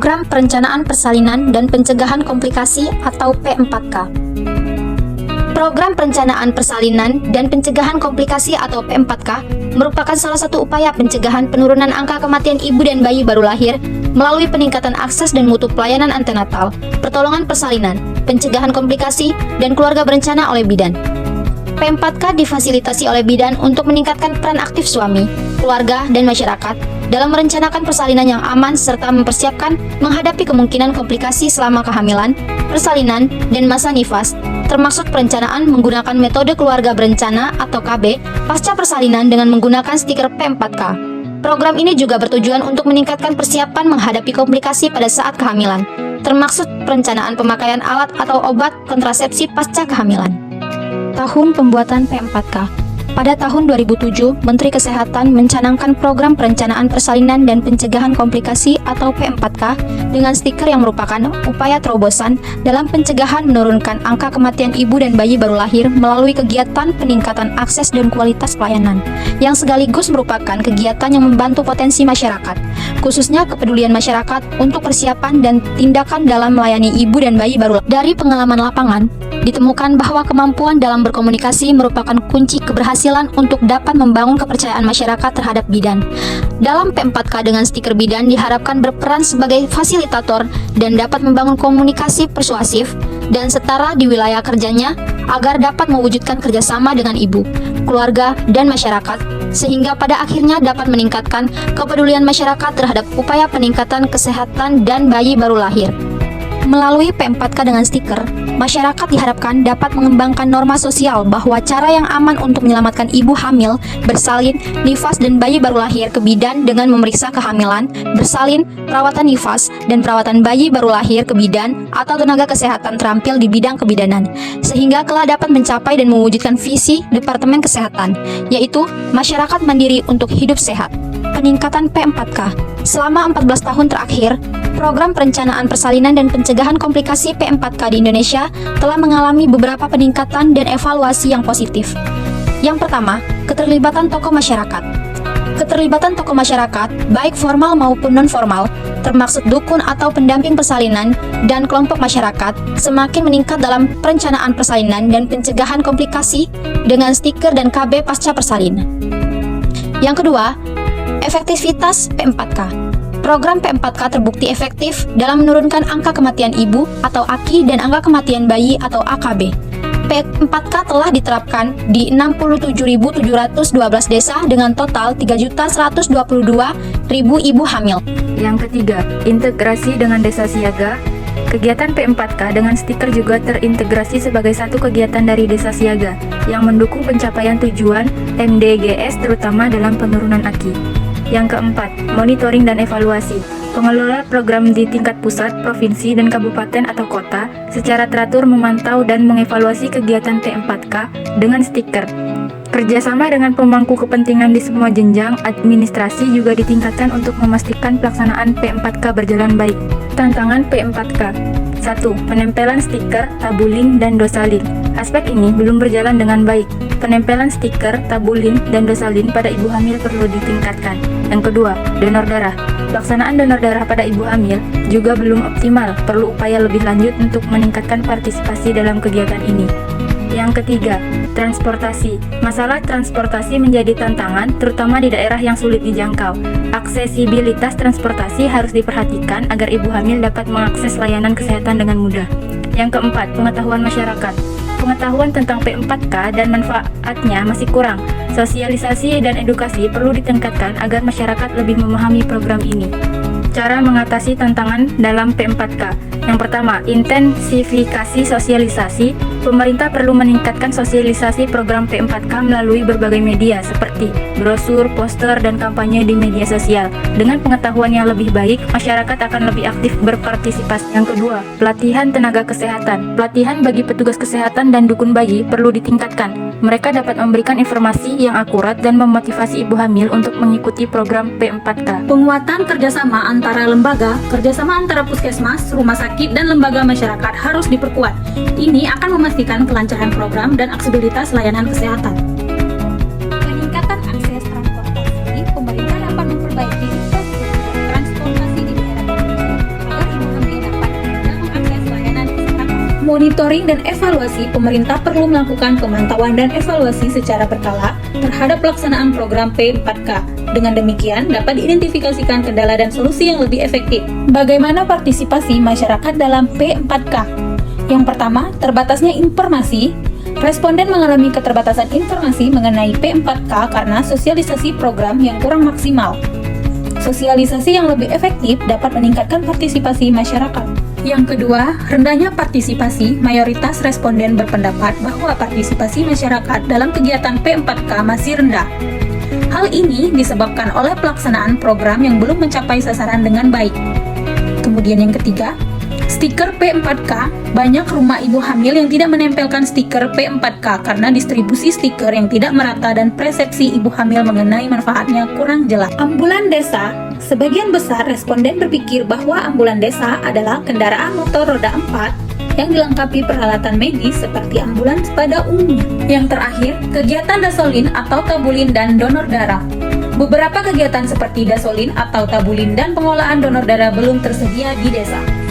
Program Perencanaan Persalinan dan Pencegahan Komplikasi atau P4K. Program Perencanaan Persalinan dan Pencegahan Komplikasi atau P4K merupakan salah satu upaya pencegahan penurunan angka kematian ibu dan bayi baru lahir melalui peningkatan akses dan mutu pelayanan antenatal, pertolongan persalinan, pencegahan komplikasi, dan keluarga berencana oleh bidan. P4K difasilitasi oleh bidan untuk meningkatkan peran aktif suami, keluarga, dan masyarakat dalam merencanakan persalinan yang aman serta mempersiapkan menghadapi kemungkinan komplikasi selama kehamilan, persalinan, dan masa nifas, termasuk perencanaan menggunakan metode keluarga berencana atau KB pasca persalinan dengan menggunakan stiker P4K. Program ini juga bertujuan untuk meningkatkan persiapan menghadapi komplikasi pada saat kehamilan, termasuk perencanaan pemakaian alat atau obat kontrasepsi pasca kehamilan. Tahun pembuatan P4K. Pada tahun 2007, Menteri Kesehatan mencanangkan program perencanaan persalinan dan pencegahan komplikasi atau P4K dengan stiker yang merupakan upaya terobosan dalam pencegahan menurunkan angka kematian ibu dan bayi baru lahir melalui kegiatan peningkatan akses dan kualitas pelayanan, yang sekaligus merupakan kegiatan yang membantu potensi masyarakat, khususnya kepedulian masyarakat untuk persiapan dan tindakan dalam melayani ibu dan bayi baru. Dari pengalaman lapangan, ditemukan bahwa kemampuan dalam berkomunikasi merupakan kunci keberhasilan untuk dapat membangun kepercayaan masyarakat terhadap bidan. Dalam P4K dengan stiker bidan diharapkan berperan sebagai fasilitator dan dapat membangun komunikasi persuasif dan setara di wilayah kerjanya agar dapat mewujudkan kerjasama dengan ibu, keluarga, dan masyarakat, sehingga pada akhirnya dapat meningkatkan kepedulian masyarakat terhadap upaya peningkatan kesehatan dan bayi baru lahir. Melalui P4K dengan stiker, masyarakat diharapkan dapat mengembangkan norma sosial bahwa cara yang aman untuk menyelamatkan ibu hamil, bersalin, nifas, dan bayi baru lahir ke bidan dengan memeriksa kehamilan, bersalin, perawatan nifas, dan perawatan bayi baru lahir ke bidan atau tenaga kesehatan terampil di bidang kebidanan, sehingga kelak dapat mencapai dan mewujudkan visi Departemen Kesehatan, yaitu masyarakat mandiri untuk hidup sehat. Peningkatan P4K. Selama 14 tahun terakhir, program perencanaan persalinan dan pencegahan komplikasi P4K di Indonesia telah mengalami beberapa peningkatan dan evaluasi yang positif. Yang pertama, keterlibatan tokoh masyarakat. Keterlibatan tokoh masyarakat, baik formal maupun non-formal, termasuk dukun atau pendamping persalinan dan kelompok masyarakat, semakin meningkat dalam perencanaan persalinan dan pencegahan komplikasi dengan stiker dan KB pasca persalinan. Yang kedua, efektivitas P4K. Program P4K terbukti efektif dalam menurunkan angka kematian ibu atau AKI dan angka kematian bayi atau AKB. P4K telah diterapkan di 67.712 desa dengan total 3.122.000 ibu hamil. Yang ketiga, integrasi dengan desa siaga. Kegiatan P4K dengan stiker juga terintegrasi sebagai satu kegiatan dari desa siaga yang mendukung pencapaian tujuan MDGs terutama dalam penurunan AKI. Yang keempat, monitoring dan evaluasi. Pengelola program di tingkat pusat, provinsi, dan kabupaten atau kota secara teratur memantau dan mengevaluasi kegiatan P4K dengan stiker. Kerjasama dengan pemangku kepentingan di semua jenjang administrasi juga ditingkatkan untuk memastikan pelaksanaan P4K berjalan baik. Tantangan P4K. 1. Penempelan stiker, tabulin, dan dosalin. Aspek ini belum berjalan dengan baik. Penempelan stiker, tabulin, dan dosalin pada ibu hamil perlu ditingkatkan. Yang kedua, donor darah. Pelaksanaan donor darah pada ibu hamil juga belum optimal, perlu upaya lebih lanjut untuk meningkatkan partisipasi dalam kegiatan ini. Yang ketiga, transportasi. Masalah transportasi menjadi tantangan, terutama di daerah yang sulit dijangkau. Aksesibilitas transportasi harus diperhatikan agar ibu hamil dapat mengakses layanan kesehatan dengan mudah. Yang keempat, pengetahuan masyarakat. Pengetahuan tentang P4K dan manfaatnya masih kurang. Sosialisasi dan edukasi perlu ditingkatkan agar masyarakat lebih memahami program ini. Cara mengatasi tantangan dalam P4K. Yang pertama, intensifikasi sosialisasi. Pemerintah perlu meningkatkan sosialisasi program P4K melalui berbagai media seperti brosur, poster, dan kampanye di media sosial. Dengan pengetahuan yang lebih baik, masyarakat akan lebih aktif berpartisipasi. Yang kedua, pelatihan tenaga kesehatan. Pelatihan bagi petugas kesehatan dan dukun bayi perlu ditingkatkan. Mereka dapat memberikan informasi yang akurat dan memotivasi ibu hamil untuk mengikuti program P4K. Penguatan kerjasama antara lembaga, kerjasama antara puskesmas, rumah sakit, dan lembaga masyarakat harus diperkuat. Ini akan memastikan kelancaran program dan aksesibilitas layanan kesehatan. Peningkatan akses transportasi, pemerintah dapat memperbaiki infrastruktur transportasi di daerah terpencil agar monitoring dan evaluasi, pemerintah perlu melakukan pemantauan dan evaluasi secara berkala terhadap pelaksanaan program P4K. Dengan demikian, dapat diidentifikasikan kendala dan solusi yang lebih efektif. Bagaimana partisipasi masyarakat dalam P4K? Yang pertama, terbatasnya informasi. Responden mengalami keterbatasan informasi mengenai P4K karena sosialisasi program yang kurang maksimal. Sosialisasi yang lebih efektif dapat meningkatkan partisipasi masyarakat. Yang kedua, rendahnya partisipasi. Mayoritas responden berpendapat bahwa partisipasi masyarakat dalam kegiatan P4K masih rendah. Hal ini disebabkan oleh pelaksanaan program yang belum mencapai sasaran dengan baik. Kemudian yang ketiga, stiker P4K. Banyak rumah ibu hamil yang tidak menempelkan stiker P4K karena distribusi stiker yang tidak merata dan persepsi ibu hamil mengenai manfaatnya kurang jelas. Ambulan desa. Sebagian besar responden berpikir bahwa ambulan desa adalah kendaraan motor roda 4 yang dilengkapi peralatan medis seperti ambulans pada umumnya. Yang terakhir, kegiatan dasolin atau tabulin dan donor darah. Beberapa kegiatan seperti dasolin atau tabulin dan pengolahan donor darah belum tersedia di desa.